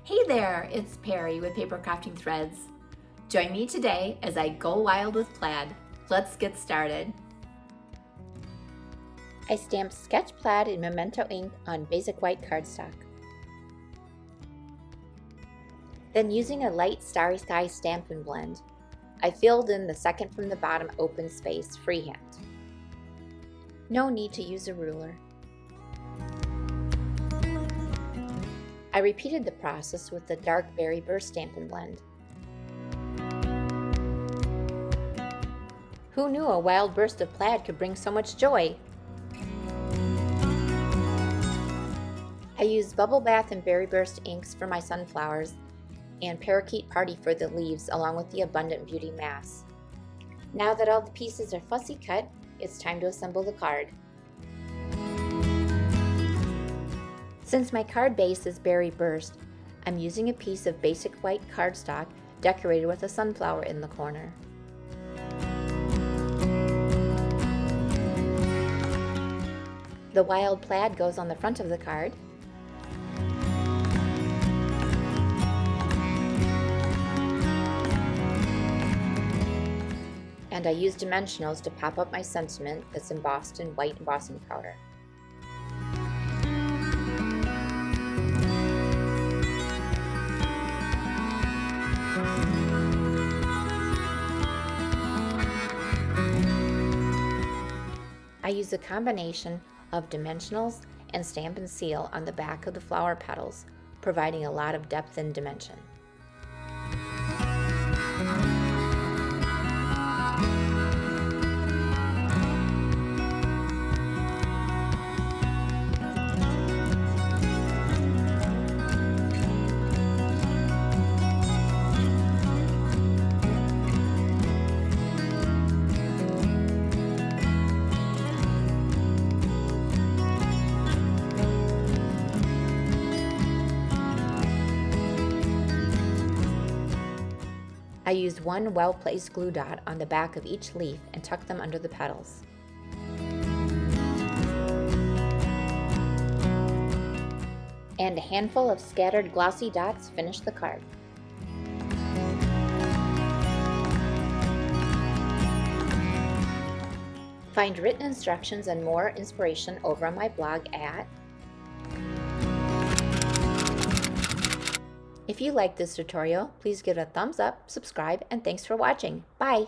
Hey there, it's Perry with PapercraftingThreads. Join me today as I go wild with plaid. Let's get started. I stamped sketch plaid in Memento ink on basic white cardstock. Then using a light Starry Sky Stampin' Blend, I filled in the second from the bottom open space freehand. No need to use a ruler. I repeated the process with the dark berry burst Stampin' Blend. Who knew a wild burst of plaid could bring so much joy? I used Bubble Bath and Berry Burst inks for my sunflowers and Parakeet Party for the leaves along with the Abundant Beauty mass. Now that all the pieces are fussy cut, it's time to assemble the card. Since my card base is Berry Burst, I'm using a piece of basic white cardstock decorated with a sunflower in the corner. The wild plaid goes on the front of the card. And I use dimensionals to pop up my sentiment that's embossed in white embossing powder. I use a combination of dimensionals and Stampin' Seal on the back of the flower petals, providing a lot of depth and dimension. I used one well-placed glue dot on the back of each leaf and tucked them under the petals. And a handful of scattered glossy dots finish the card. Find written instructions and more inspiration over on my blog at. If you liked this tutorial, please give it a thumbs up, subscribe, and thanks for watching. Bye!